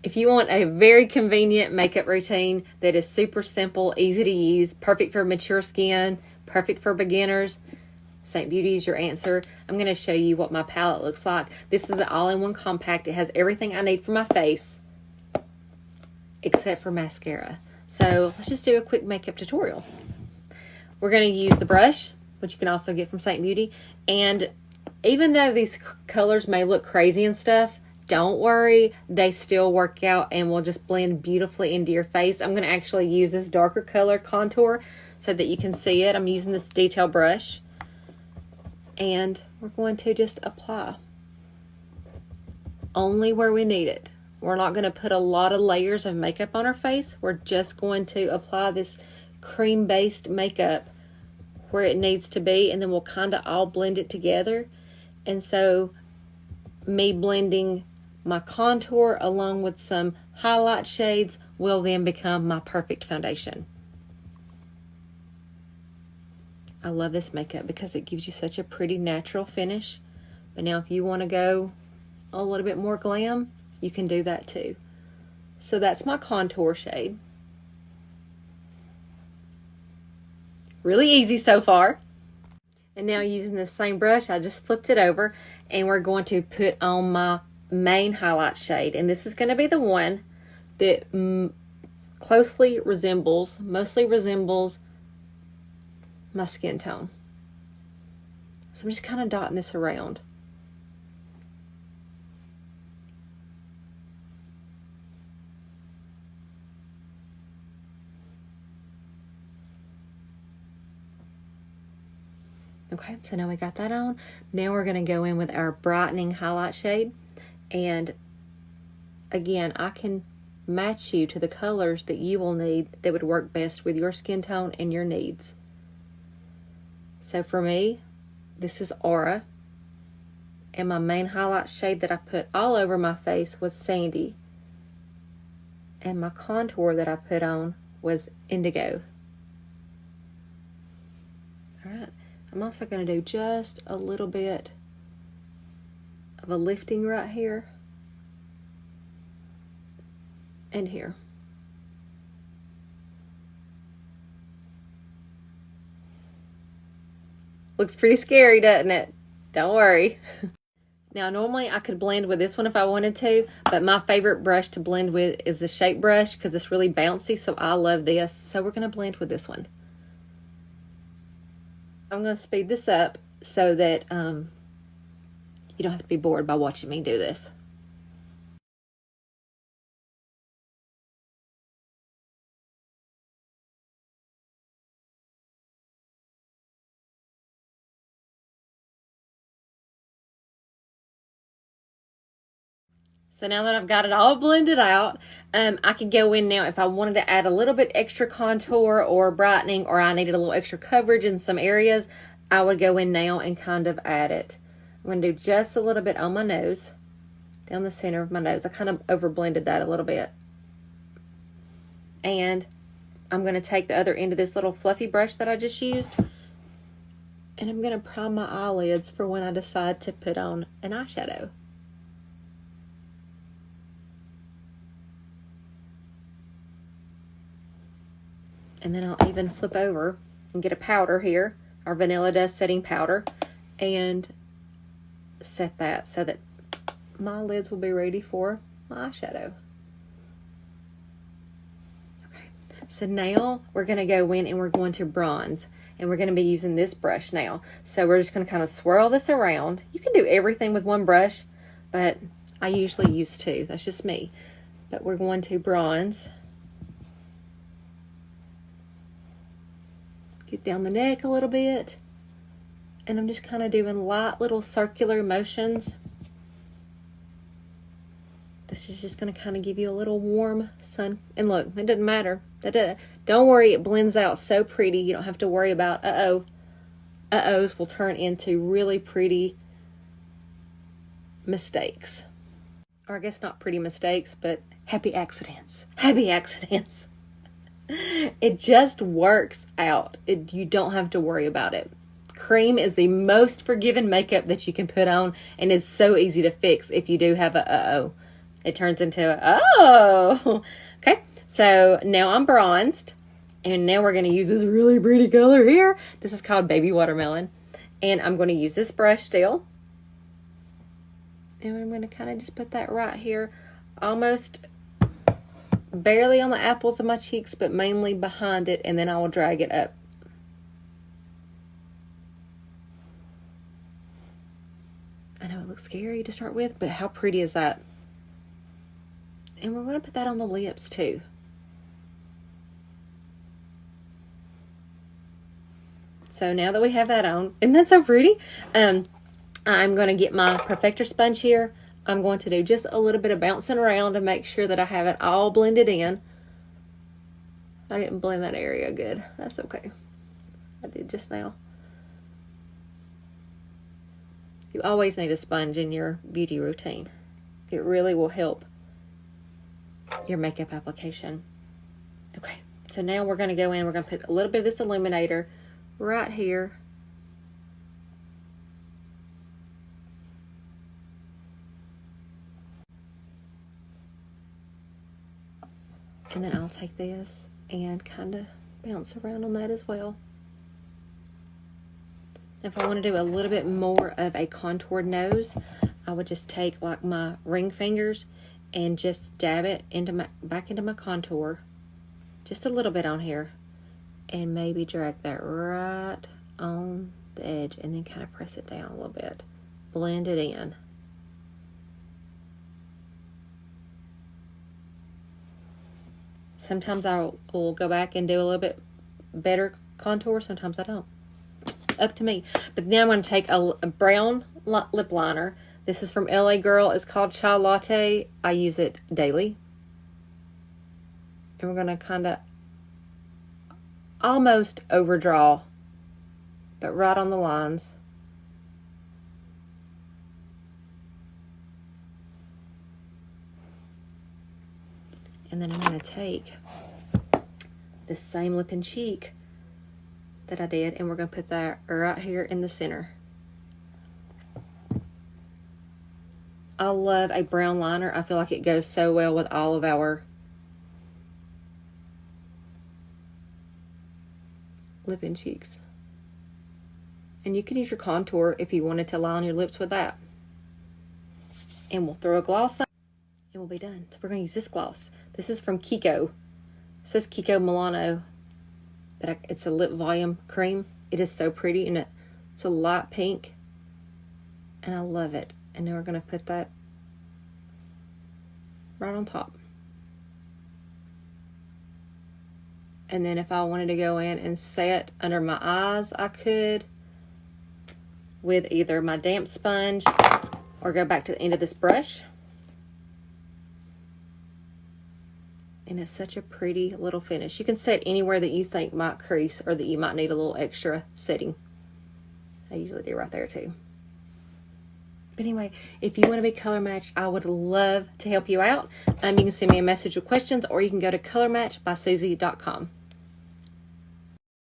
If you want a very convenient makeup routine that is super simple, easy to use, perfect for mature skin, perfect for beginners, St. Beauty is your answer. I'm going to show you what my palette looks like. This is an all-in-one compact. It has everything I need for my face except for mascara. So let's just do a quick makeup tutorial. We're going to use the brush, which you can also get from St. Beauty. And even though these colors may look crazy and stuff, don't worry, they still work out and will just blend beautifully into your face. I'm going to actually use this darker color contour so that you can see it. I'm using this detail brush. And we're going to just apply only where we need it. We're not going to put a lot of layers of makeup on our face. We're just going to apply this cream-based makeup where it needs to be, and then we'll kind of all blend it together. And so me blending my contour along with some highlight shades will then become my perfect foundation. I love this makeup because it gives you such a pretty natural finish. But now if you want to go a little bit more glam, you can do that too. So that's my contour shade. Really easy so far. And now using the same brush, I just flipped it over and we're going to put on my main highlight shade. And this is going to be the one that mostly resembles my skin tone. So I'm just kind of dotting this around. Okay, so now we got that on. Now we're going to go in with our brightening highlight shade. And again, I can match you to the colors that you will need that would work best with your skin tone and your needs. So for me, this is Aura. And my main highlight shade that I put all over my face was Sandy. And my contour that I put on was Indigo. Alright. I'm also going to do just a little bit of a lifting right here and here. Looks pretty scary, doesn't it? Don't worry. Now, normally I could blend with this one if I wanted to, but my favorite brush to blend with is the Shape brush because it's really bouncy, so I love this. So we're going to blend with this one. I'm going to speed this up so that you don't have to be bored by watching me do this. So now that I've got it all blended out, I can go in now if I wanted to add a little bit extra contour or brightening, or I needed a little extra coverage in some areas, I would go in now and kind of add it. I'm going to do just a little bit on my nose, down the center of my nose. I kind of over blended that a little bit. And I'm going to take the other end of this little fluffy brush that I just used, and I'm going to prime my eyelids for when I decide to put on an eyeshadow. And then I'll even flip over and get a powder here, our Vanilla Dust setting powder, and set that so that my lids will be ready for my eyeshadow. Okay, so now we're going to go in and we're going to bronze. And we're going to be using this brush now. So we're just going to kind of swirl this around. You can do everything with one brush, but I usually use two. That's just me. But we're going to bronze. Get down the neck a little bit. And I'm just kind of doing light little circular motions. This is just going to kind of give you a little warm sun. And look, it doesn't matter. Don't worry, it blends out so pretty. You don't have to worry about uh-ohs will turn into really pretty mistakes. Or I guess not pretty mistakes, but happy accidents. Happy accidents. It just works out. You don't have to worry about it. Cream is the most forgiving makeup that you can put on, and it's so easy to fix if you do have a uh-oh. it turns into, oh, okay. So now I'm bronzed, and now we're going to use this really pretty color here. This is called Baby Watermelon, and I'm going to use this brush still. And I'm going to kind of just put that right here, almost barely on the apples of my cheeks, but mainly behind it, and then I will drag it up. I know it looks scary to start with, but how pretty is that? And we're going to put that on the lips too. So now that we have that on, isn't that so pretty? I'm going to get my Perfector sponge here. I'm going to do just a little bit of bouncing around to make sure that I have it all blended in. I didn't blend that area good. That's okay. I did just now. You always need a sponge in your beauty routine. It really will help your makeup application. Okay, so now we're going to go in. We're going to put a little bit of this illuminator right here. And then I'll take this and kind of bounce around on that as well. If I want to do a little bit more of a contoured nose, I would just take like my ring fingers and just dab it into back into my contour. Just a little bit on here. And maybe drag that right on the edge and then kind of press it down a little bit. Blend it in. Sometimes I will go back and do a little bit better contour. Sometimes I don't. Up to me. But now I'm going to take a brown lip liner. This is from LA Girl. It's called Chai Latte. I use it daily. And we're going to kind of almost overdraw, but right on the lines. And then I'm going to take the same lip and cheek that I did, and we're going to put that right here in the center. I love a brown liner. I feel like it goes so well with all of our lip and cheeks. And you can use your contour if you wanted to line your lips with that. And we'll throw a gloss on and we'll be done. So we're going to use this gloss. This is from Kiko. It says Kiko Milano, but it's a lip volume cream. It is so pretty, and it's a light pink, and I love it. And then we're going to put that right on top. And then if I wanted to go in and set under my eyes, I could with either my damp sponge or go back to the end of this brush. And it's such a pretty little finish. You can set anywhere that you think might crease or that you might need a little extra setting. I usually do right there too. But anyway, if you want to be color matched, I would love to help you out. You can send me a message with questions, or you can go to colormatchbysusie.com.